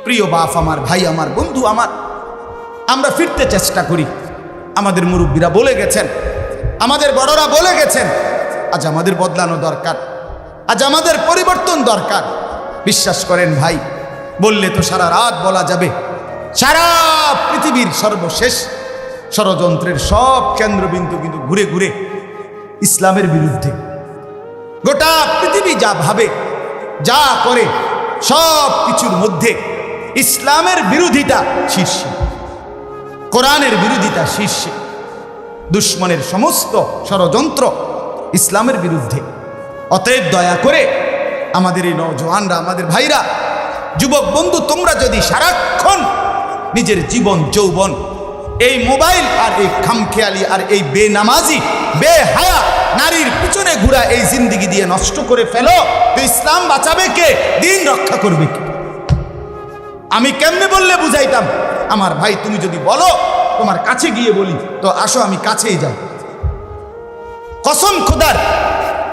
প্রিয় বাপ আমার, ভাই আমার, বন্ধু আমার, আমরা ফিরতে চেষ্টা করি। আমাদের মুরব্বীরা বলে গেছেন, আমাদের বড়রা বলে গেছেন, আজ আমাদের বদলানো দরকার, আজ আমাদের পরিবর্তন দরকার। বিশ্বাস করেন ভাই, বললে তো সারা রাত বলা যাবে। সারা পৃথিবীর সর্বশেষ ষড়যন্ত্রের সব কেন্দ্রবিন্দু কিন্তু ঘুরে ঘুরে ইসলামের বিরুদ্ধে। গোটা পৃথিবী যা ভাবে, যা করে, সব কিছুর মধ্যে ইসলামের বিরোধিতা শীর্ষে, কোরআনের বিরোধিতা শীর্ষে। দুশ্মনের সমস্ত ষড়যন্ত্র ইসলামের বিরুদ্ধে। অতএব দয়া করে আমাদের এই নওজওয়ানরা, আমাদের ভাইরা, যুবক বন্ধু, তোমরা যদি সারাক্ষণ নিজের জীবন যৌবন এই মোবাইল আর এই খামখেয়ালি আর এই বেনামাজি বেহায়া নারীর পিছনে ঘোরা এই জিন্দিগি দিয়ে নষ্ট করে ফেলো, তো ইসলাম বাঁচাবে কে? দিন রক্ষা করবে কে? আমি কেমনে বললে বুঝাইতাম? আমার ভাই, তুমি যদি বলো তোমার কাছে গিয়ে বলি, তো আসো আমি কাছেই যাই। কসম খোদার,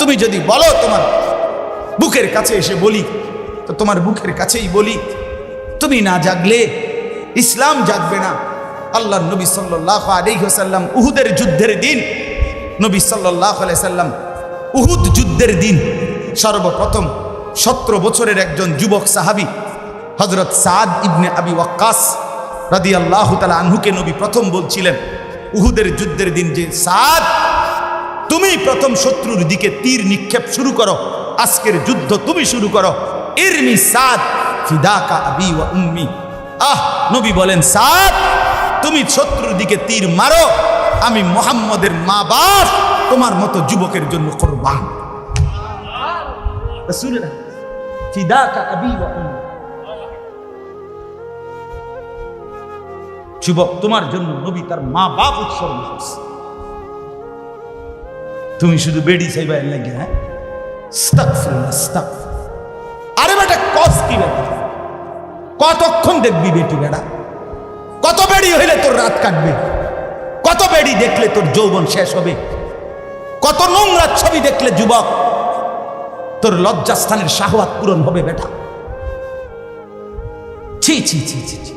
তুমি যদি বলো তোমার বুকের কাছে এসে বলি, তো তোমার বুকের কাছেই বলি। তুমি না জাগলে ইসলাম জাগবে না। আল্লাহর নবী সাল্লাল্লাহু আলাইহি ওয়াসাল্লাম উহুদের যুদ্ধের দিন, নবী সাল্লাল্লাহু আলাইহি ওয়াসাল্লাম উহুদ যুদ্ধের দিন সর্বপ্রথম 17 বছরের একজন যুবক সাহাবী হযরত সাদ ইবনে আবি ওয়াক্কাস রাদিয়াল্লাহু তাআলা আনহুকে নবী প্রথম বলছিলেন উহুদের যুদ্ধের দিন যে, সাদ, তুমি প্রথম শত্রুর দিকে তীর নিক্ষেপ শুরু করো, আজকের যুদ্ধ তুমি শুরু করো। ইরমি সাদ ফিদাকা আবি ওয়া উম্মি। নবী বলেন, সাদ, তুমি শত্রুর দিকে তীর মারো, আমি মুহাম্মদের মা বাপ তোমার মতো যুবকের জন্য কুরবান। রাসূলুল্লাহ ফিদাকা আবি ওয়া উম্মি। যুবক, তোমার জন্য নবী তার মা বাপ উৎসর্গ করছে। তুমি শুধু বেডি চাইবা এর লাগে? হ্যাঁ, আস্তাগফিরুল্লাহ, আস্তাগফিরুল্লাহ। আরে বেটা, কস কি বেটা? কতক্ষণ দেখবি বেটি বেটা? কত বেড়ি হইলে তোর রাত কাটবে? কত বেড়ি দেখলে তোর যৌবন শেষ হবে? কত নোংরা ছবি দেখলে যুবক তোর লজ্জাস্থানের শাহওয়াত পূরণ হবে বেটা? ছি ছি ছি ছি ছি।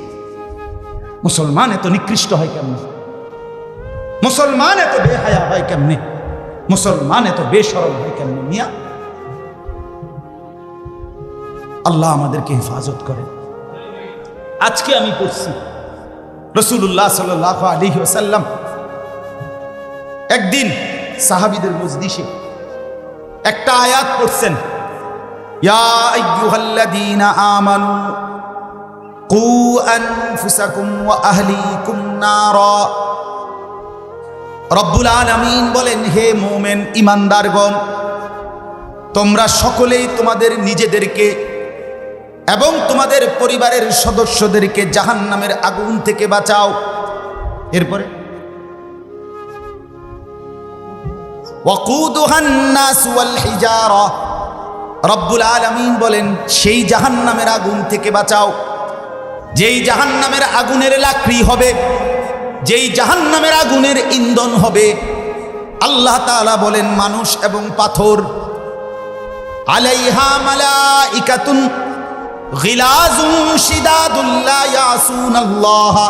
মুসলমান এত নিকৃষ্ট হয় কেমনে? মুসলমান এত বেহায়া হয় কেমনে? মুসলমান এত বেশরম হয় কেমনে? মিয়া, আল্লাহ আমাদেরকে হেফাজত করেন। আজকে আমি পড়ছি রাসূলুল্লাহ সাল্লাল্লাহু আলাইহি ওয়াসাল্লাম একদিন সাহাবীদের মজলিসে একটা আয়াত পড়ছেন, ইয়া আইয়ুহাল্লাযীনা আমানু কু আনফুসাকুম ওয়া আহলিকুম নারা। রব্বুল আলামিন বলেন, হে মুমিন ঈমানদারগণ, তোমরা সকলেই তোমাদের নিজেদেরকে এবং তোমাদের পরিবারের সদস্যদেরকে জাহান্নামের আগুন থেকে বাঁচাও। এরপরে ওয়াকুদুহান নাস ওয়াল হিজারা। রব্বুল আলামিন বলেন, সেই জাহান্নামের আগুন থেকে বাঁচাও যেই জাহান্নামের আগুনের লাকড়ি হবে, যেই জাহান্নামের আগুনের ইন্ধন হবে। আল্লাহ তাআলা বলেন, মানুষ এবং পাথর। আলাইহা মালাইকাতুন গিলাজুন শিদাদুন লা ইয়াসুনাল্লাহা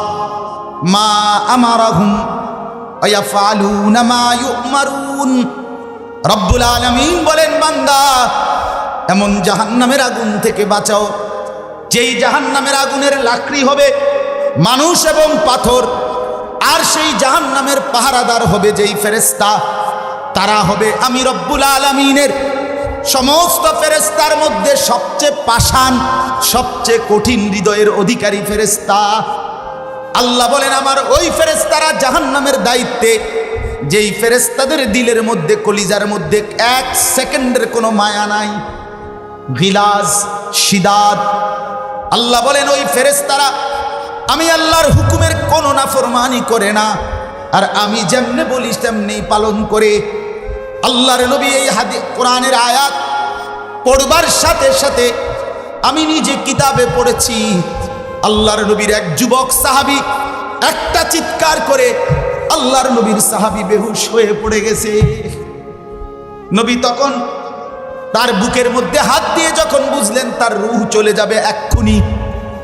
মা আমারাহুম ওয়া ইয়াফআলুনা মা ইউমারুন। রব্বুল আলামিন বলেন, বান্দা, এমন জাহান্নামের আগুন থেকে বাঁচাও যেই জাহান্নামের আগুনের লাকড়ি হবে মানুষ এবং পাথর। আর সেই জাহান্নামের পাহারাদার হবে যেই ফেরেশতা, তারা হবে আমি রব্বুল আলামিনের সমস্ত ফেরেশতার মধ্যে সবচেয়ে পাষাণ, সবচেয়ে কঠিন হৃদয়ের অধিকারী ফেরেশতা। আল্লাহ বলেন, আমার ওই ফেরেশতারা জাহান্নামের দায়িত্বে, যেই ফেরেশতাদের দিলের মধ্যে, কলিজার মধ্যে 1 সেকেন্ডের কোনো মায়া নাই। গিলাজ, শিদাদ। আল্লাহ বলেন, ওই ফেরেশতারা আমি আল্লাহর হুকুমের কোনো নাফরমানি করে না, আর আমি যেমনে বলি তেমনি পালন করে। আল্লাহর নবী এই কোরআনের আয়াত পড়বার সাথে সাথে আমি নিজে কিতাবে পড়েছি, আল্লাহর নবীর এক যুবক সাহাবী একটা চিৎকার করে আল্লাহর নবীর সাহাবী বেহুশ হয়ে পড়ে গেছে। নবী তখন তার বুকের মধ্যে হাত দিয়ে যখন বুঝলেন তার রূহ চলে যাবে এক্ষুনি,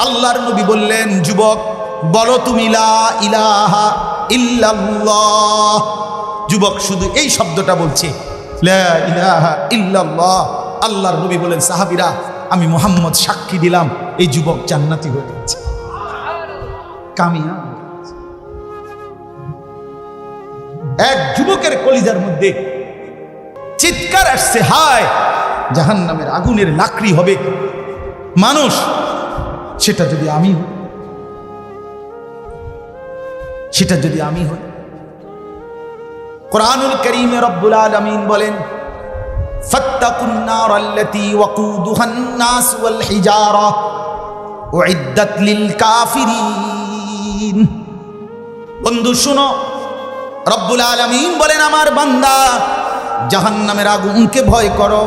আল্লাহর নবী বললেন, যুবক বলো তুমি লা ইলাহা ইল্লাল্লাহ। যুবক শুধু এই শব্দটা বলছে, লা ইলাহা ইল্লাল্লাহ। আল্লাহর নবী বলেন, সাহাবীরা আমি মুহাম্মদ সাক্ষী দিলাম এই যুবক জান্নাতি হয়ে গেছে, কামিয়াব। এক যুবকের কলিজার মধ্যে চিৎকার আসছে, হায় জাহান্নামের আগুনের লাকড়ি হবে মানুষ, সেটা যদি আমি হই, সেটা যদি আমি হই। কোরআনুল কারীমে রব্বুল আলামিন বলেন, ফাত্তাকুন নারাল্লাতী ওয়াকুদুহান নাস ওয়াল হিজারা উইদ্দাত লিল কাফিরিন। বন্ধু শুনো, রব্বুল আলামিন বলেন, আমার বান্দা জাহান্নামের আগুনকে ভয় করো,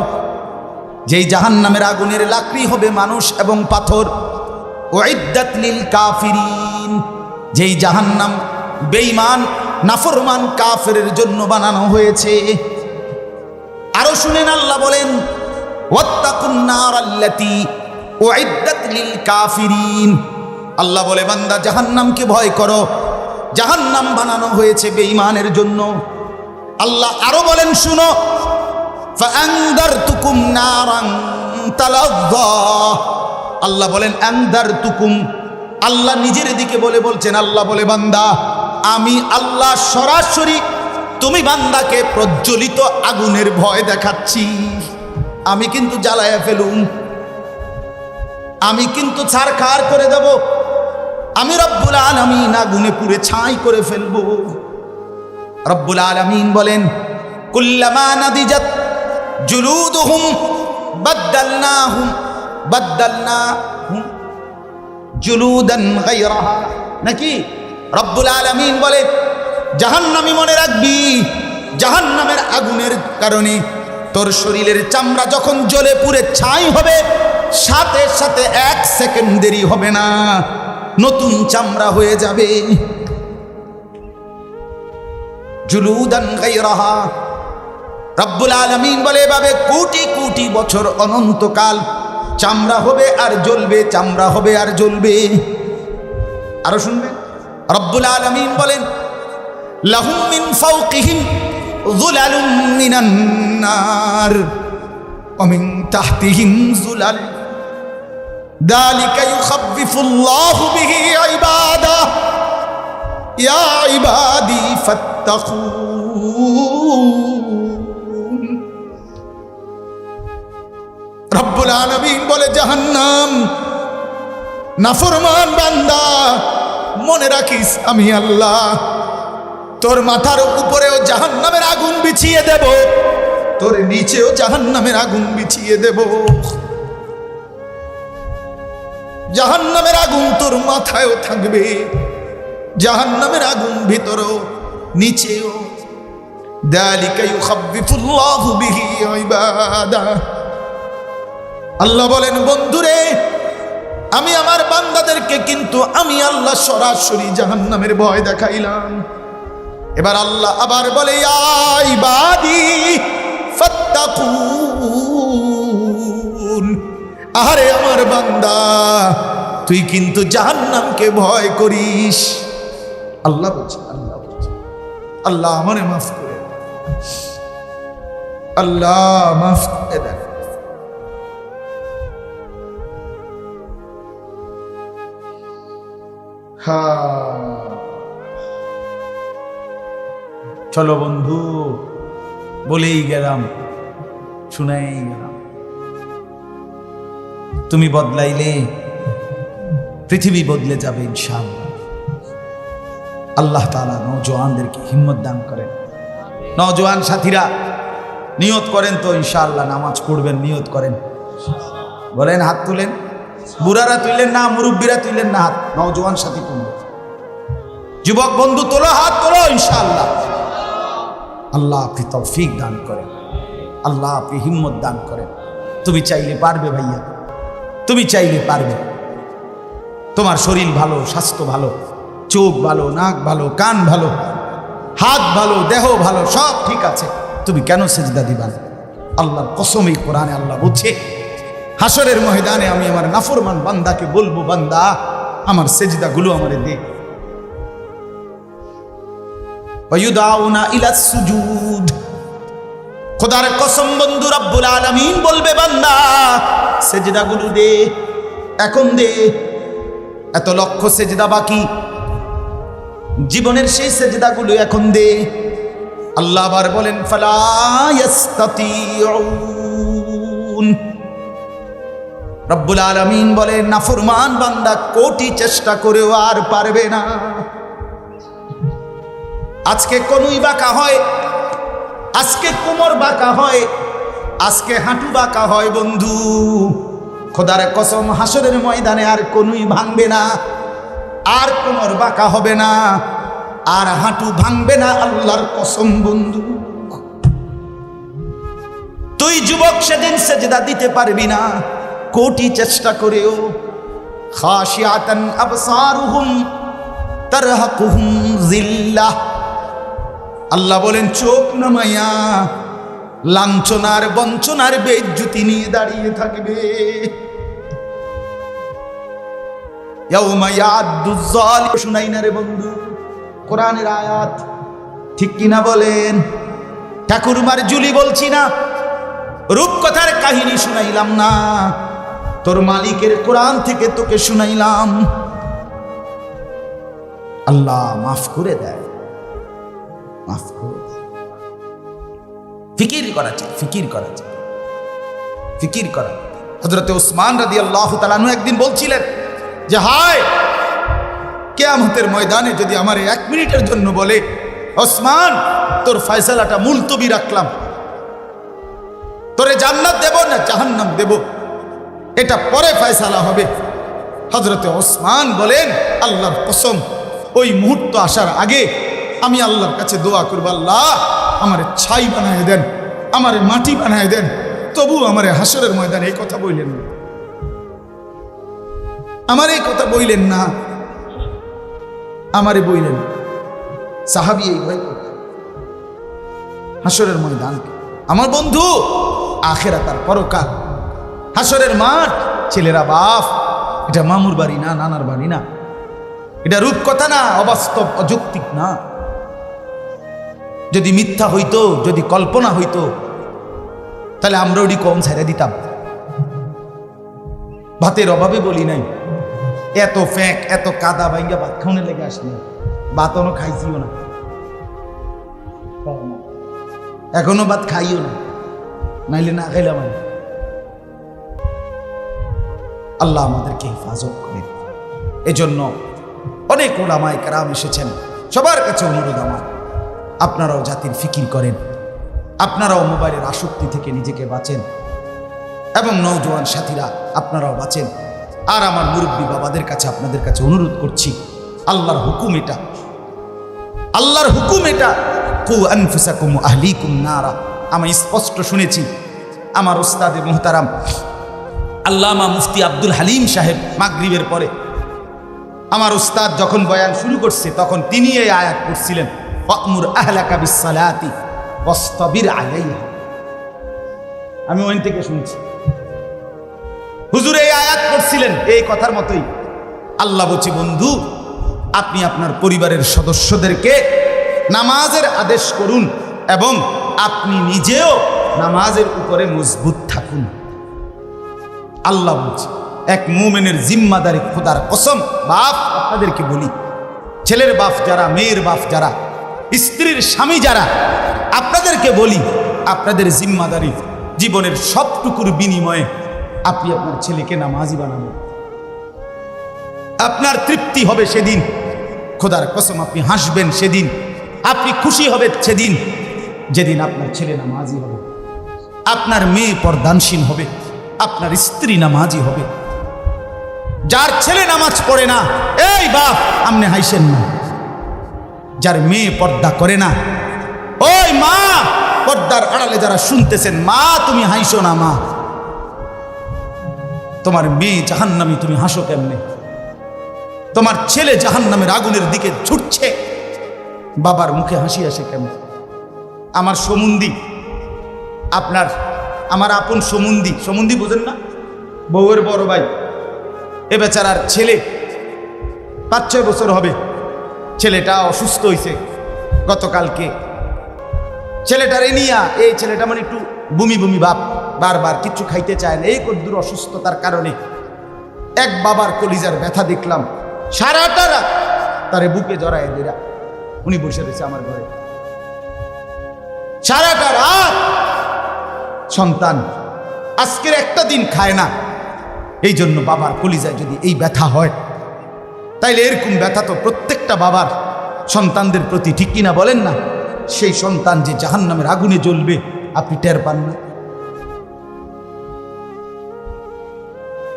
যেই জাহান্নামের আগুনের লাকড়ি হবে মানুষ এবং পাথর। উইদ্দাত লিল কাফিরিন, যেই জাহান্নাম বেঈমান নাফরমান কাফেরের জন্য বানানো হয়েছে। আরো শুনেন, আল্লাহ বলেন, ওয়াত্তাকুন নারাল্লাতী উইদ্দাত লিল কাফিরিন। আল্লাহ বলে, বান্দা জাহান্নামকে ভয় করো, জাহান্নাম বানানো হয়েছে বেঈমানের জন্য। আল্লাহ আরো বলেন, শুনো, ফাআনদারতুকুম নারান তালাযযা। আল্লাহ বলেন আনদারতুকুম, আল্লাহ নিজের দিকে বলছেন, আল্লাহ বলে, বান্দা আমি আল্লাহ সরাসরি তুমি বান্দাকে প্রজ্বলিত আগুনের ভয় দেখাচ্ছি। আমি কিন্তু জ্বালায়া ফেলুম, আমি কিন্তু ছারখার করে দেব, আমি রব্বুল আলামিন আগুনে পুড়ে ছাই করে ফেলবো। রব্বুল আলামিন বলেন, কুল্লামা নাদিজাত জুলুদুহুম বাদদালনাহুম জুলুদান গায়রাহা। নাকি রব্বুল আলামিন বলে, জাহান্নামী মনে রাখবি, জাহান্নামের আগুনের কারণে তোর শরীরের চামড়া যখন জ্বলে পুড়ে ছাই হবে, সাথে সাথে 1 সেকেন্ড দেরি হবে না, নতুন চামড়া হয়ে যাবে। জুলুদান গায়রাহা। রব্বুল আলামিন বলে, এভাবে কোটি কোটি বছর অনন্তকাল চামড়া হবে আর জ্বলবে, চামড়া হবে আর জ্বলবে। আরো শুনবেন, রব্বুল আলামিন বলেন, লাহুম মিন ফাওকিহিম যুলালুম মিনান নার ওয়া মিন তাহতিহিম যুলাল যালিকা ইউখাফফিফুল্লাহু বিহি ইবাদাহ ইয়া ইবাদি ফাত্তাকুন। রব্বুল আলামিন বলে, জাহান্নাম নাফরমান বান্দা মনে রাখিস, আমি আল্লাহ তোর মাথার উপরেও জাহান্নামের আগুন বিছিয়ে দেব, তোর নিচেও জাহান্নামের আগুন বিছিয়ে দেব। জাহান্নামের আগুন তোর মাথায়ও থাকবে, জাহান্নামের আগুন ভিতরেও নিচেও। যালিকা ইউখাফফিফুল্লাহু বিহি ইবাদাহ। আল্লাহ বলেন, বন্ধুরে আমি আমার বান্দাদেরকে কিন্তু আমি আল্লাহ সরাসরি জাহান্নামের ভয় দেখাইলাম। এবার আল্লাহ আবার বলে, ইয়া ইবাদি ফাত্তাকুন। আরে আমার বান্দা, তুই কিন্তু জাহান্নামকে ভয় করিস। আল্লাহ বলছে, আল্লাহ বলছে, আল্লাহ আমারে মাফ করে, আল্লাহ মাফ করে দেন। চলো বন্ধু, বলেই গেলাম, শুনাই গেলাম। তুমি বদলাইলে পৃথিবী বদলে যাবে ইনশাআল্লাহ। আল্লাহ তাআলা নওজোয়ানদেরকে হিম্মত দান করেন। নওজোয়ান সাথীরা নিয়ত করেন তো ইনশাআল্লাহ নামাজ পড়বেন, নিয়ত করেন, বলেন, হাত তুলেন। বুড়ারা তুললেন না, মুরব্বীরা তুললেন না হাত, নওজোয়ান সাথী তুললেন। যুবক বন্ধু তোলো, হাত তোলো ইনশাআল্লাহ। আল্লাহ আপনি তৌফিক দান করেন, আল্লাহ আপনি হিম্মত দান করেন। তুমি চাইলে পারবে ভাইয়া, তুমি চাইলে পারবে। তোমার শরীর ভালো, স্বাস্থ্য ভালো, চোখ ভালো, নাক ভালো, কান ভালো, হাত ভালো, দেহ ভালো, সব ঠিক আছে, তুমি কেন সেজদা দিবা না? আল্লাহর কসম, এই কোরআনে আল্লাহ বলছে, হাসরের ময়দানে আমি আমার নাফরমান বান্দাকে বলবো, বান্দা আমার সেজদাগুলো আমারে দে। ওয়ায়ুদাউনা ইলা সুজুদ, খোদার কসম বন্ধু রব্বুল আলামিন বলবে, বান্দা সেজদাগুলো দে, এখন দে। এত লক্ষ সেজদা বাকি, জীবনের সেই সেজদাগুলো এখন দে। আল্লাহ আবার বলেন ফালা ইস্তাতিউন, রব্বুল আলামিন বলেন নাফরমান বান্দা কোটি চেষ্টা করেও আর পারবে না। আজকে কনুই বাঁকা হয়, আজকে কোমর বাঁকা হয়, আজকে হাঁটু বাঁকা হয় বন্ধু, খোদার কসম হাসরের ময়দানে আর কনুই ভাঙবে না, আর কোমর বাঁকা হবে না, আর হাঁটু ভাঙবে না, আল্লাহর কসম বন্ধু। তুই যুবক সেদিন সেজদা দিতে পারবি না কোটি চেষ্টা করেও। খাশিয়াতান আবসারুহুম তারহাকুহুম যিল্লাহ, আল্লাহ বলেন চোখ নামাইয়া লাঞ্ছনার বঞ্চনার বেইজ্জতি নিয়ে দাঁড়িয়ে থাকবে। ইয়াউমা ইয়াদ্দুজ জালিম, শুনাই না রে বন্ধু কোরআনের আয়াত, ঠিক কিনা বলেন? ঠাকুরমার জুলি বলছি না, রূপকথার কাহিনী শুনাইলাম না, তোর মালিকের কোরআন থেকে তোকে শুনাইলাম। আল্লাহ মাফ করে দেয়, মাফ করে দেয়। ফিকির করা চাই, ফিকির করা চাই, ফিকির করা। হযরতে ওসমান রাদিয়াল্লাহু তাআলা আনহু একদিন বলছিলেন যে হায়, কিয়ামতের ময়দানে যদি আমার 1 মিনিটের জন্য বলে ওসমান তোর ফয়সালাটা মুলতবি রাখলাম, তোরে জান্নাত দেব না জাহান্নাম দেব, এটা পরে ফয়সালা হবে। হযরতে ওসমান বলেন আল্লাহর কসম, ওই মুহূর্ত আসার আগে আমি আল্লাহর কাছে দোয়া করব, আল্লাহ আমারে ছাই বানায় দেন, আমারে মাটি বানায় দেন, তবু আমারে হাসরের ময়দানে এই কথা বললেন না, আমার এই কথা বললেন না, আমারে বললেন। সাহাবী এই ভয় করত হাসরের ময়দানকে। আমার বন্ধু আখিরাত আর পরকাল, হাসরের মাঠ, ছেলেরা বাপ, এটা মামুর বাড়ি না, নানার বাড়ি না, এটা রূপকথা না, অবাস্তব অযৌক্তিক না। যদি মিথ্যা হইতো, যদি কল্পনা হইতো, তাহলে আমরা ওটি কম ছেড়ে দিতাম। ভাতের অভাবে বলি নাই, এত ফ্যাঁক এত কাদা ভাঙ্গা ভাত খাওয়ানোর লেগে আসনি, ভাত অন্য খাইছিও না, এখনো ভাত খাইও না, নাইলে না খাইলাম। আল্লাহ আমাদেরকে হেফাজত করেন। এজন্য অনেক ওলামায়ে কেরাম এসেছেন, সবার কাছে অনুরোধ আমার, আপনারাও জাতির ফিকির করেন, আপনারাও মোবাইলের আসক্তি থেকে নিজেকে বাঁচেন, এবং নওজোয়ান সাথীরা আপনারাও বাঁচেন। আর আমার মুরব্বী বাবাদের কাছে আপনাদের কাছে অনুরোধ করছি, আল্লাহর হুকুম এটা, আল্লাহর হুকুম এটা, কু আনফুসাকুম আহলিকুম নারা। আমি স্পষ্ট শুনেছি আমার উস্তাদে মুহতারাম আল্লামা মুফতি আব্দুল হালিম সাহেব মাগরিবের পরে আমার উস্তাদ যখন বয়ান শুরু করছে, তখন তিনি এই আয়াত পড়ছিলেন, ওয়া'মুর আহলাকা বিস-সালাতি ওয়াসতাবির আলাইহা। আমি ওই থেকে শুনছি হুজুর এই আয়াত পড়ছিলেন, এই কথার মতোই আল্লাহ বলছে, বন্ধু আপনি আপনার পরিবারের সদস্যদেরকে নামাজের আদেশ করুন এবং আপনি নিজেও নামাজের উপরে মজবুত থাকুন। আল্লাহ বলছে এক মুমিনের জিম্মাদারি, খোদার কসম। বাপ আপনাদেরকে বলি, ছেলের বাপ যারা, মেয়ের বাপ যারা, স্ত্রীর স্বামী যারা, আপনাদেরকে বলি, আপনাদের জিম্মাদারি জীবনের সবটুকুর বিনিময়ে আপনি আপনার ছেলেকে নামাজি বানাবেন। আপনার তৃপ্তি হবে সেদিন, খোদার কসম আপনি হাসবেন সেদিন, আপনি খুশি হবেন সেদিন যেদিন আপনার ছেলে নামাজি হবে, আপনার মেয়ে পর্দানশীল হবে, আপনার স্ত্রী নামাজি হবে। যার ছেলে নামাজ পড়ে না, এই বাপ আপনি হাসেন না। যার মেয়ে পর্দা করে না, ওই মা পর্দার আড়ালে যারা শুনতেছেন, মা তুমি হাসো না, মা তোমার মেয়ে জাহান্নামী, তুমি হাসো কেমনে? তোমার ছেলে জাহান্নামের আগুনের দিকে ছুটছে, বাবার মুখে হাসি আসে কেমন? আমার সমুন্দি, আপনার আমার আপন সমুন্দি, সমুন্দি বোঝেন না? বউয়ের বড় ভাই, এ বেচারার ছেলে 5-6 বছর হবে, ছেলেটা অসুস্থ হয়েছে গতকালকে। ছেলেটার নিয়া, এই ছেলেটা মানে একটু বমি বমি ভাব, বারবার কিছু খাইতে চায় না, এই কদ্দুর অসুস্থতার কারণে। এক বাবার কলিজার ব্যথা দেখলাম, সারাটা রাত তারে বুকে জড়ায় দেরা উনি বসে রয়েছে আমার ঘরে, সারাটা রাত। সন্তান আজকের একটা দিন খায় না। এই জন্য বাবার কলিজায় যদি এই ব্যথা হয়, তাইলে এরকম ব্যথা তো প্রত্যেকটা বাবার সন্তানদের প্রতি, ঠিক কিনা বলেন না? সেই সন্তান যে জাহান্নামের আগুনে জ্বলবে আপনি টের পান না।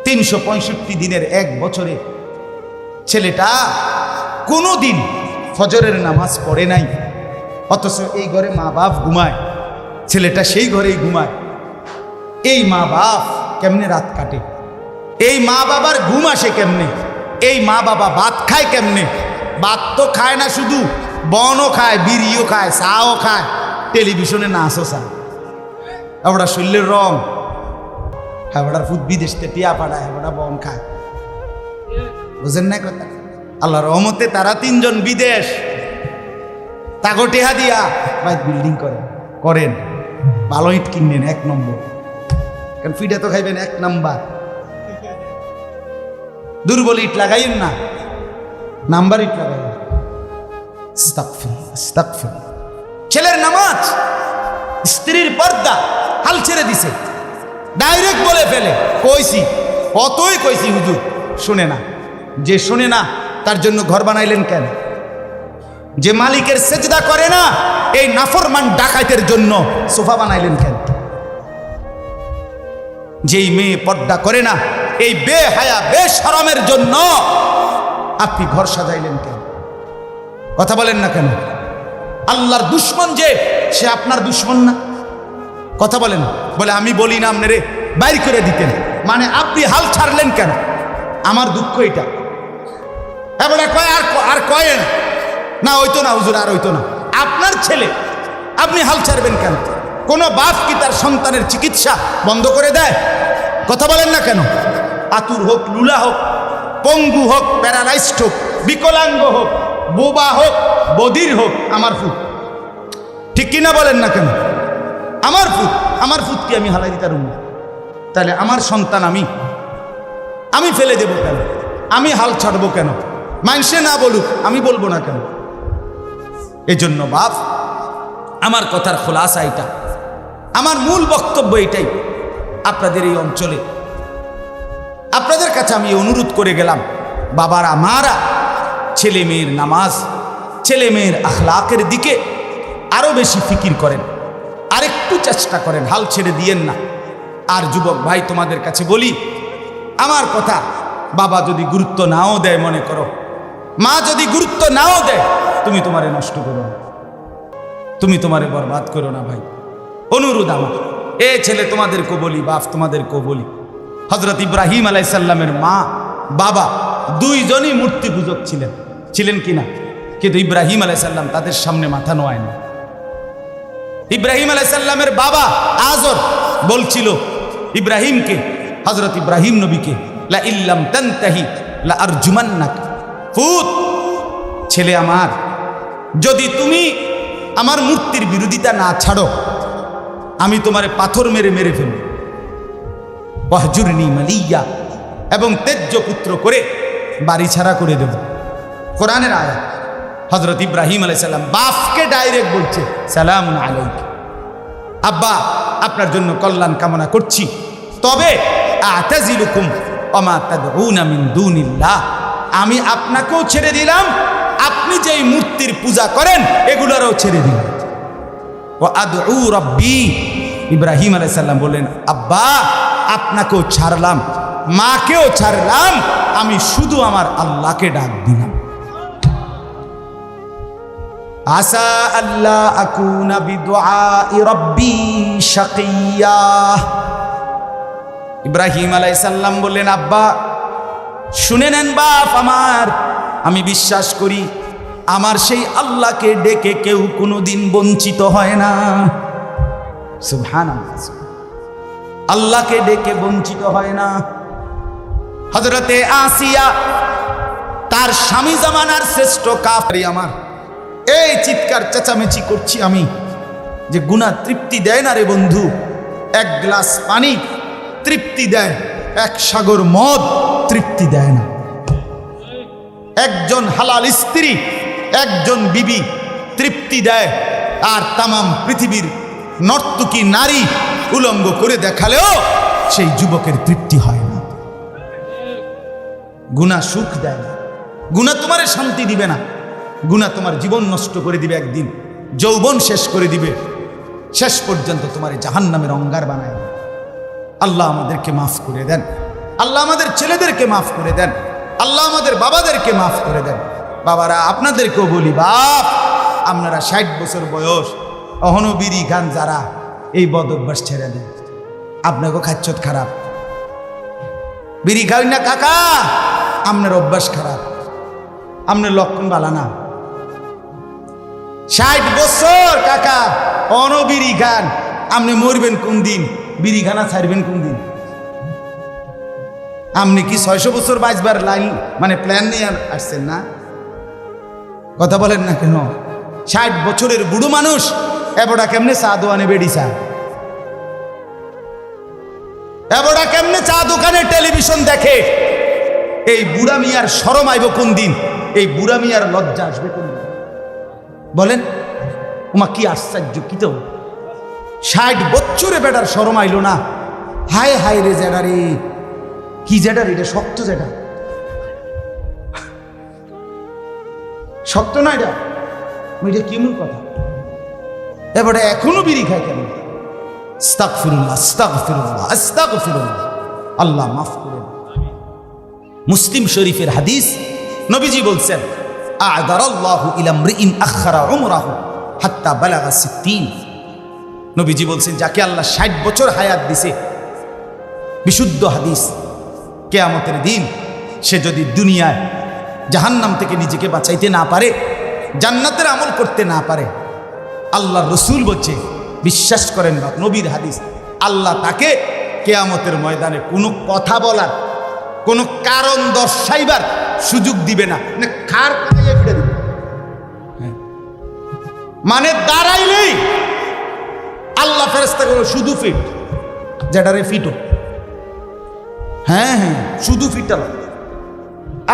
365 দিনের এক বছরে ছেলেটা কোনো দিন ফজরের নামাজ পড়ে নাই, অথচ এই ঘরে মা বাপ ঘুমায়, ছেলেটা সেই ঘরেই ঘুমায়। এই মা বাপ কেমনে রাত কাটে? এই মা বাবার ঘুম আসে কেমনে? এই মা বাবা ভাত খায় কেমনে? ভাত তো খায় না, শুধু বনও খায়, বিড়িও খায়, চাও খায়, টেলিভিশনে নাচও চায়। ওটা শরীরের রং, হ্যাঁ ওটার ফুট বিদেশ থেকে টিয়া পাঠায়, ওটা বন খায়। বুঝেন না কথা? আল্লাহ রহমতে তারা 3 জন বিদেশ, তাকে টেহা দিয়া ভাই বিল্ডিং করেন, ভালো ইট কিনেন 1 নম্বর, কারণ ফিডে তো খাইবেন 1 নাম্বার। দুর্বল ইট লাগাইন না, নাম্বার ইট লাগাইন। ছেলের নামাজ, স্ত্রীর পর্দা হাল ছেড়ে দিছে, ডাইরেক্ট বলে ফেলে। কইছি, কতই কইছি হুজুর, শুনে না। যে শুনে না তার জন্য ঘর বানাইলেন কেন? যে মালিকের সেজদা করে না এই নাফরমান ডাকাইতের জন্য সোফা বানাইলেন কেন? যেই মেয়ে পর্দা করে না এই বেহায়া বেশরমের জন্য আপনি ঘর সাজাইলেন কেন? কথা বলেন না কেন? আল্লাহর দুশ্মন যে, সে আপনার দুশ্মন না? কথা বলেন। বলে আমি বলি না আপনারে বাইর করে দিতেন, মানে আপনি হাল ছাড়লেন কেন? আমার দুঃখ এটা। এবারে কয় আর কয় না হইতো না হুজুর, আর হইতো না। আপনার ছেলে, আপনি হাল ছাড়বেন কেন? কোনো বাপ কি তার সন্তানের চিকিৎসা বন্ধ করে দেয়? কথা বলেন না কেন? আতুর হোক, লুলা হোক, পঙ্গু হোক, প্যারালাইজড হোক, বিকলাঙ্গ হোক, বোবা হোক, বধির হোক, আমার ফুট, ঠিক কিনা বলেন না কেন? আমার ফুট কি আমি হালাই দিতে পারব? তাহলে আমার সন্তান আমি ফেলে দেব কেন? আমি হাল ছাড়বো কেন? মানুষে না বলুক, আমি বলবো না কেন? এই জন্য বাপ, আমার কথার খোলাসা এটা, আমার মূল বক্তব্য এটাই। আপনাদের এই অঞ্চলে আপনাদের কাছে আমি অনুরোধ করে গেলাম, বাবারা মারা ছেলে মেয়ের নামাজ, ছেলে মেয়ের আখলাকের দিকে আরো বেশি ফিকির করেন, আরেকটু চেষ্টা করেন, হাল ছেড়ে দিয়েন না। আর যুবক ভাই, তোমাদের কাছে বলি, আমার কথা বাবা যদি গুরুত্ব নাও দেয়, মনে করো মা যদি গুরুত্ব নাও দেয়, তুমি তোমারে নষ্ট করো না, তুমি তোমারে বরবাদ করো না ভাই। অনুরোধ আমার, এ ছেলে তোমাদেরকে বলি, বাপ তোমাদেরকেও বলি, হযরত ইব্রাহিম আলাইহিস সালামের মা বাবা দুইজনই মূর্তি পূজক ছিলেন কিনা? কিন্তু ইব্রাহিম আলাইহিস সালাম তাদের সামনে মাথা নোয়ায় না। ইব্রাহিম আলাইহিস সালামের বাবা আযর বলছিল ইব্রাহিমকে, হযরত ইব্রাহিম নবীকে, লা ইল্লাম তানতাহি লা আরজুমান্নাক, ফুত ছেলে আমার, যদি তুমি আমার মূর্তির বিরোধিতা না ছাড়ো, আমি তোমারে পাথর মেরে মেরে ফেলব। ওয়াহজুরনি মালিয়া, এবং তেজ্য পুত্র করে বাড়ি ছাড়া করে দেব। কোরআনের আয়াত। হযরত ইব্রাহিম আলাইহিস সালাম বাপকে ডাইরেক্ট বলছে, সালামুন আলাইক, আব্বা আপনার জন্য কল্যাণ কামনা করছি, তবে আতাজিলুকুম ওমা তাদউনা মিন দুনিল্লাহ, আমি আপনাকেও ছেড়ে দিলাম, আপনি যেই মূর্তির পূজা করেন এগুলোরও ছেড়ে দিলাম। ওয়া আদউ রাব্বি, ইব্রাহিম আলাইহিস সালাম বললেন, আব্বা আপনাকেও ছাড়লাম, মাকেও ছাড়লাম, আমি শুধু আমার আল্লাহকে ডাক দিলাম। আসা আল্লাহ আকুনা বিদুআই রাব্বি শাকিয়া। ইব্রাহিম আলাইহিস সালাম বললেন, আব্বা শুনে নেন বাপ আমার, আমি বিশ্বাস করি আমার সেই আল্লাহকে ডেকে কেউ কোনোদিন বঞ্চিত হয় না। সুবহানাল্লাহ, আল্লাহকে ডেকে বঞ্চিত হয় না। হযরতে আসিয়া তার স্বামী জামানার শ্রেষ্ঠ কাফের। আমার এই চিৎকার চেঁচামেচি করছি আমি যে গুনাহ তৃপ্তি দেয় না রে বন্ধু। এক গ্লাস পানি তৃপ্তি দেয়, এক সাগর মদ তৃপ্তি দেয় না। একজন হালাল স্ত্রী, একজন বিবি তৃপ্তি দেয়, আর তামাম পৃথিবীর নর্তকী নারী উলঙ্গ করে দেখালেও সেই যুবকের তৃপ্তি হয় না। গুনাহ সুখ দেয় না, গুনাহ তোমারে শান্তি দিবে না, গুনাহ তোমার জীবন নষ্ট করে দিবে, একদিন যৌবন শেষ করে দিবে, শেষ পর্যন্ত তোমারে জাহান্নামের অঙ্গার বানায়। আল্লাহ আমাদেরকে মাফ করে দেন, আল্লাহ আমাদের ছেলেদেরকে মাফ করে দেন, আল্লাহ আমাদের বাবাদেরকে মাফ করে দেন। বাবারা, আপনাদেরকেও বলি, বাপ আপনারা 60 বছর বয়স অহনো বিড়ি খান, যারা এই বদ অভ্যাস ছেড়ে দেন। আপনাকেও খাচ্ছত খারাপ, বিড়ি খাই না কাকা, আপনার অভ্যাস খারাপ, আপনার লক্ষণ বালা না। 60 বছর কাকা অহনো বিড়ি খান, আপনি মরবেন কোন দিন? বিড়ি খানা ছাড়বেন কোন দিন? আপনি কি 600 বছর বাঁচবার লাইন মানে প্ল্যান নিয়ে আসছেন না? কথা বলেন না কেন? 60 বছরের বুড়ো মানুষ এবড়া কেমনে চা দোকানে বেড়ি চা, এবড়া কেমনে চা দোকানে টেলিভিশন দেখে? এই বুড়া মিয়ার শরম আইব কোন দিন? এই বুড়া মিয়ার লজ্জা আসবে কোন দিন? বলেন ওমা, কি আশ্চর্য! কি তো 60 বছরে বেটার শরম আইলো না? হায় হায় রে জেডা রে, কি জেডা রে, এটা শক্ত জেডা, শক্ত না এটা? এটা কেমন কথা? এবারে এখনো বিড়ি খায় কেন? আস্তাগফিরুল্লাহ, আস্তাগফিরুল্লাহ, আস্তাগফিরুল্লাহ। আল্লাহ মাফ করুন। মুসলিম শরীফের হাদিস, নবীজি বলছেন, আ'দারাল্লাহু ইলা ইমরিইন আখখারা উমরাহু হাত্তা বালাগা 60। নবীজি বলছেন, যাকে আল্লাহ 60 বছর হায়াত দিছে, বিশুদ্ধ হাদিস, কিয়ামতের দিন সে যদি দুনিয়ায় জাহান্নাম থেকে নিজেকে বাঁচাইতে না পারে, জান্নাতের আমল করতে না পারে, আল্লাহর রাসূল বলছে, বিশ্বাস করেন বা নবীর হাদিস, আল্লাহ তাকে কিয়ামতের ময়দানে কোনো কথা বলার, কোনো কারণ দর্শাইবার সুযোগ দিবে না। মানে খার কাটাইয়া ফিরে দিবে, মানে দাঁড়াইলেই আল্লাহ ফেরেশতা করে শুধু ফিট, যেটারে ফিটও, হ্যাঁ হ্যাঁ শুধু ফিটাল।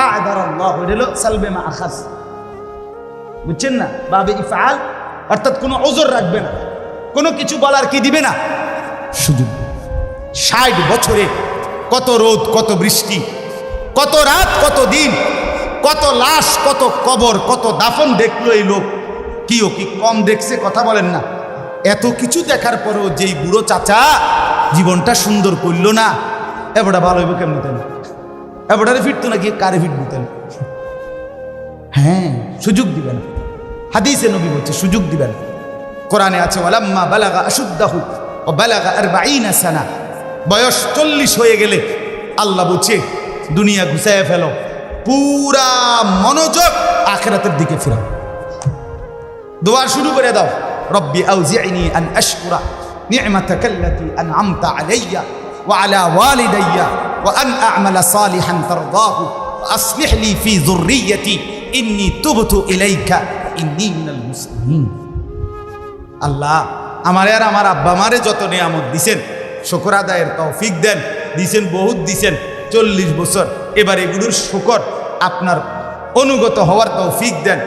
আ'দারাল্লাহু হলো সালবে মা আখাজ, বুঝছেন না? বাবে ইফআল, অর্থাৎ কোনো ওজর রাখবে না, কোনো কিছু বলার কি দিবে না, সুযোগ। 60 বছরে কত রোদ, কত বৃষ্টি, কত রাত, কত দিন, কত লাশ, কত কবর, কত দাফন দেখলো এই লোক। কিও কি কম দেখছে? কথা বলেন না। এত কিছু দেখার পরেও যেই বুড়ো চাচা জীবনটা সুন্দর করলো না, এবারটা ভালো হইব কেমন? এবারে ফিরতো নাকি? কারে ফিটবো তেন? হ্যাঁ, সুযোগ দিবেন। হাদিসে নবী বলছে সুযোগ দিবেন। কোরআনে আছে, ওয়ালাম্মা বালাগা আশুদ্দাহু ওয়া বালাগা 40 সানা, বয়স 40 হয়ে গেলে আল্লাহ বলছে দুনিয়া ঘুষায় ফেলো, পুরা মনোযোগ আখিরাতের দিকে ফিরাও, দোয়া শুরু করে দাও। রব্বি আউজি'নি আন আশকুরা নি'মাতাকাল্লাতী আন'আমতা আলাইয়া ওয়া আলা ওয়ালিদাইয়া ওয়া আন আ'মালা সালিহান তারদাহু ওয়া আসলিহ লি ফি যুররিয়্যাতি ইন্নী তুবতু ইলাইকা ইন্নী মিনাল মুসলিমিন। আল্লাহ আমারে আর আমার আব্বা মারে যত নিয়ামত দিছেন, শুকর আদায়ের তৌফিক দেন। দিছেন বহুত, দিছেন 40 বছর, এবার এগুলোর শুকর আপনার অনুগত হওয়ার তৌফিক দেন।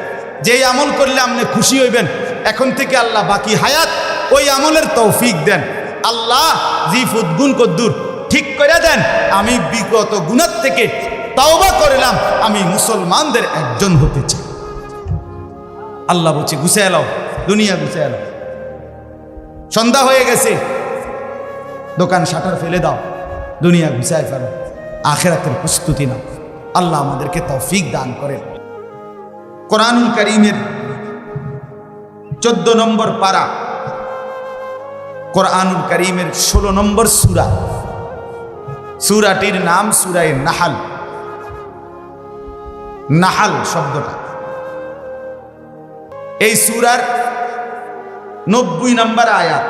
যেই আমল করলে আপনি খুশি হইবেন, এখন থেকে আল্লাহ বাকি হায়াত ওই আমলের তৌফিক দেন। আল্লাহ জিফুদ গুণ কদ্দুর ঠিক করে দেন। আমি বিগত গুনাহ থেকে তওবা করলাম, আমি মুসলমানদের একজন হতে চাই। আল্লাহ বলছে গুছায় এলাও, দুনিয়া গুছায় এলাও। সন্ধ্যা হয়ে গেছে, দোকান শাটার ফেলে দাও, দুনিয়া গুছায় ফেলো, আখিরাতের প্রস্তুতি নাও। আল্লাহ আমাদেরকে তৌফিক দান করেন। কোরআনুল কারীমের 14 নম্বর পারা, কোরআনুল কারীমের 16 নম্বর সূরা, সূরাটির নাম সূরায়ে নাহাল। নাহাল শব্দটা এই সূরার 90 নম্বর আয়াত।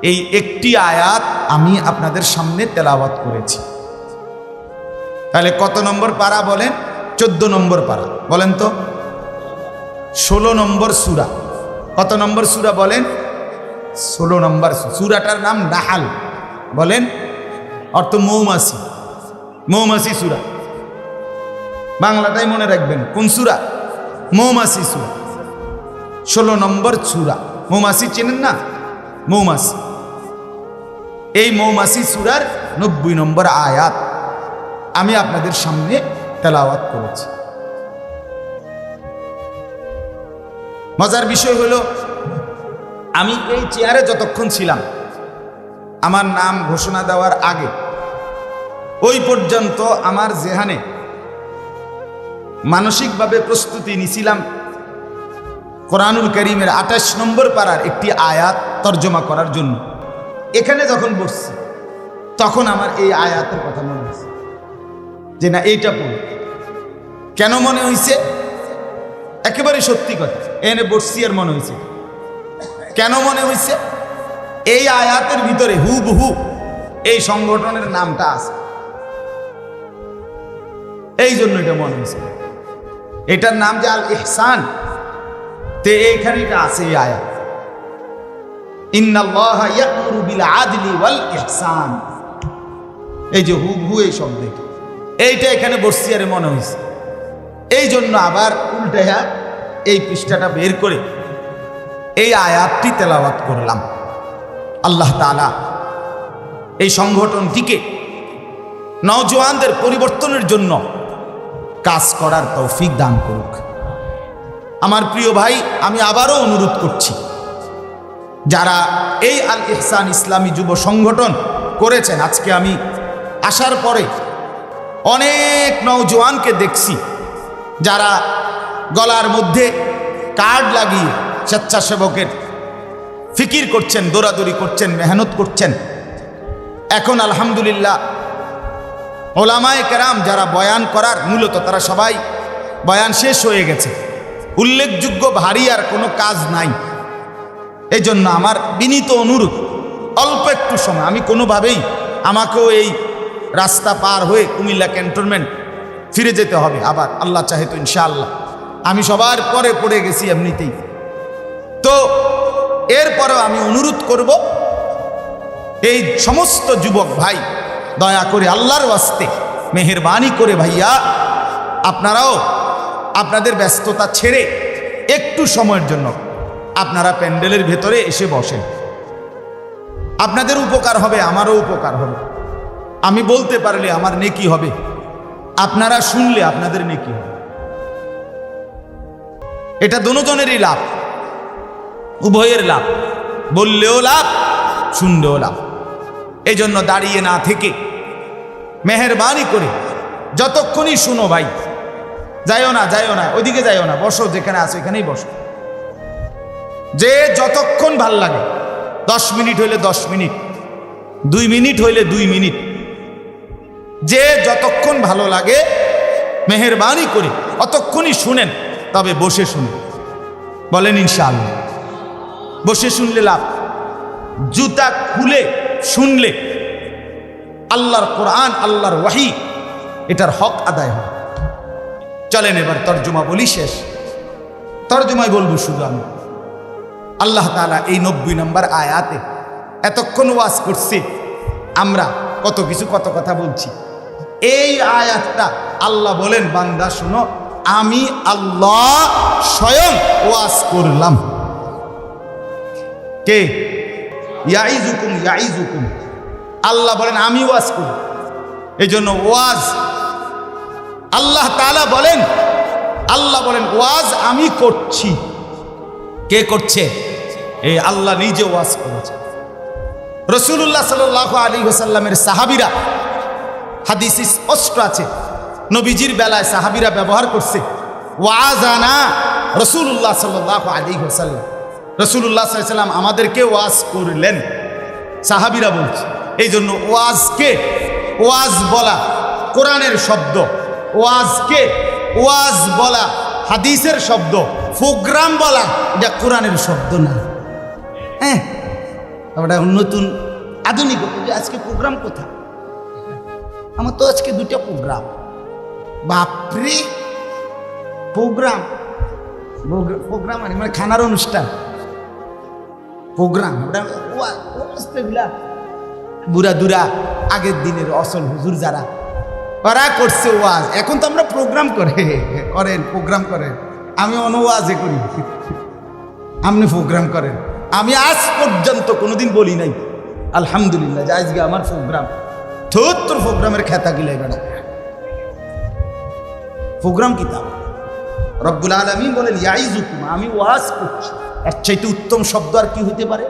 এই একটি আয়াত আমি আপনাদের সামনে তেলাওয়াত করেছি। তাহলে কত নম্বর পারা বলেন? 14 নম্বর পারা। বলেন তো 16 নম্বর সূরা। কত নম্বর সূরা বলেন? 16 নম্বর। সূরাটার নাম নাহাল। বলেন, অর্থ মৌমাছি। মৌমাছি সূরা, বাংলাটাই মনে রাখবেন। কোন সূরা? মৌমাছি সূরা, 16 নম্বর সূরা। মৌমাছি চেনেন না? মৌমাছি। এই মৌমাছি সূরার 90 নম্বর আয়াত আমি আপনাদের সামনে তেলাওয়াত করেছি। মজার বিষয় হলো, আমি এই চেয়ারে যতক্ষণ ছিলাম, আমার নাম ঘোষণা দেওয়ার আগে ওই পর্যন্ত আমার জেহানে মানসিকভাবে প্রস্তুতি নিছিলাম কোরআনুল কারীমের 28 নম্বর পারার একটি আয়াত তর্জমা করার জন্য। এখানে যখন বসছি তখন আমার এই আয়াতের কথা মনে হয়েছে যে না, এইটা পড়ি। কেন মনে হয়েছে? একেবারে সত্যি কথা, এনে বসছি আর মনে হয়েছে। কেন মনে হয়েছে? এই আয়াতের ভিতরে হুবহু এই সংগঠনের নামটা আছে, এই জন্য এটা মনে হয়েছে। এটার নাম যে আল ইহসান, তে এইখানে এটা আছে এই আয়াত, ইন্নাল্লাহা ইয়া'মুরু বিল আদলি ওয়াল ইহসান। এই যে হুবহু এই শব্দ, এইটা এখানে বসছি আর মনে হয়েছে। এই জন্য আবার উল্টাইয়া এই পৃষ্ঠাটা বের করে এই আয়াতটি তেলাওয়াত করলাম। আল্লাহ তাআলা এই সংগঠনটিকে নওজোয়ানদের পরিবর্তনের জন্য কাজ করার তৌফিক দান করুক। আমার প্রিয় ভাই, আমি আবারও অনুরোধ করছি, যারা এই আল ইহসান ইসলামী যুব সংগঠন করেছেন, আজকে আমি আসার পরে অনেক নওজোয়ানকে দেখছি যারা গলার মধ্যে কার্ড লাগিয়ে স্বেচ্ছাসেবকের ফিকির করছেন, দৌড়াদৌড়ি করছেন, মেহনত করছেন। এখন আলহামদুলিল্লাহ ওলামায়ে কেরাম যারা বয়ান করার, মূলত তারা সবাই বয়ান শেষ হয়ে গেছে, উল্লেখযোগ্য ভারী আর কোনো কাজ নাই। এই জন্য আমার বিনীত অনুরোধ, অল্প একটু সময়, আমি কোনোভাবেই, আমাকেও এই রাস্তা পার হয়ে কুমিল্লা ক্যান্টনমেন্ট ফিরে যেতে হবে আবার, আল্লাহ চাহে তো ইনশাআল্লাহ। আমি সবার পরে পড়ে গেছি এমনিতেই। তো এরপরেও আমি অনুরোধ করব, এই সমস্ত যুবক ভাই, দয়া করে আল্লাহর ওয়াস্তে মেহেরবানি করে ভাইয়া, আপনারাও আপনাদের ব্যস্ততা ছেড়ে একটু সময়ের জন্য আপনারা প্যান্ডেলের ভেতরে এসে বসেন। আপনাদের উপকার হবে, আমারও উপকার হবে। আমি বলতে পারলে আমার নেকি হবে, আপনারা শুনলে আপনাদের নেকি হবে। এটা দুজনেরই লাভ, উভয়ের লাভ, বললেও লাভ, শুনলেও লাভ। এই জন্য দাঁড়িয়ে না থেকে মেহেরবানি করে যতক্ষণই শুনো ভাই, যাইও না, যাইও না, ওইদিকে যাইও না, বসো, যেখানে আছো এখানেই বসো। যে যতক্ষণ ভাল লাগে, 10 মিনিট হইলে 10 মিনিট, 2 মিনিট হইলে 2 মিনিট, যে যতক্ষণ ভালো লাগে মেহেরবানি করে অতক্ষণই শুনেন, তবে বসে শুনেন। বলেন ইনশাআল্লাহ। বসে শুনলে লাভ, জুতা খুলে শুনলে আল্লাহর কোরআন, আল্লাহর ওয়াহি, এটার হক আদায় হয়। চলেন এবার তর্জমা বলি, শেষ তর্জমাই বলবো শুধু আমি। আল্লাহ তাআলা এই 90 নম্বর আয়াতে এতক্ষণ ওয়াজ করছি, আমরা কত কিছু, কত কথা বলছি। এই আয়াতটা আল্লাহ বলেন, বান্দা শুনো, আমি আল্লাহ স্বয়ং ওয়াজ করলাম। কে? ইয়াইজুকুম, ইয়াইজুকুম। আল্লাহ বলেন আমি ওয়াজ করি। এই জন্য ওয়াজ আল্লাহ তাআলা বলেন, আল্লাহ বলেন ওয়াজ আমি করছি। কে করছে? এই আল্লাহ নিজে ওয়াজ করেছে। রাসূলুল্লাহ সাল্লাল্লাহু আলাইহি ওয়াসাল্লামের সাহাবীরা, হাদিস স্পষ্ট আছে, নবীজির বেলায় সাহাবীরা ব্যবহার করছে ওয়াজানা রাসূলুল্লাহ সাল্লাল্লাহু আলাইহি ওয়াসাল্লাম। রাসূলুল্লাহ সাল্লাল্লাহু আলাইহি ওয়াসাল্লাম আমাদেরকে ওয়াজ করলেন, সাহাবীরা বলছে। এই জন্য ওয়াজকে ওয়াজ বলা কোরআনের শব্দ, ওয়াজকে ওয়াজ বলা হাদিসের শব্দ, প্রোগ্রাম বলা এটা কোরআনের শব্দ না। হ্যাঁ, আমরা নতুন আধুনিক, আজকে প্রোগ্রাম কোথায়? আমার তো আজকে 2টা প্রোগ্রাম। বাপরে, প্রোগ্রাম প্রোগ্রাম মানে খানার অনুষ্ঠান, প্রোগ্রাম বুড়া দুরা আগের দিনের অসল হুজুর যারা ওরা করছে ওয়াজ, এখন তো আমরা প্রোগ্রাম করেন প্রোগ্রাম করেন, আমি অনওয়াজে করি, আপনি প্রোগ্রাম করেন। আমি আজ পর্যন্ত কোনোদিন বলি নাই আলহামদুলিল্লাহ যে আজকে আমার প্রোগ্রাম, তোর প্রোগ্রামের খেতা গিলে বেড়া প্রোগ্রাম কিতাব। রব্বুল আলামিন বলেন ইয়াইজুকুম, আমি ওয়াজ করছি, এর চাইতে উত্তম শব্দ আর কি হইতে পারে?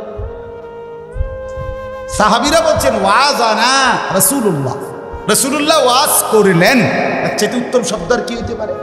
সাহাবীরা বলছেন ওয়াজ আনা রাসূলুল্লাহ, রাসূলুল্লাহ ওয়াজ করলেন, এর চাইতে উত্তম শব্দ আর কি হইতে পারে?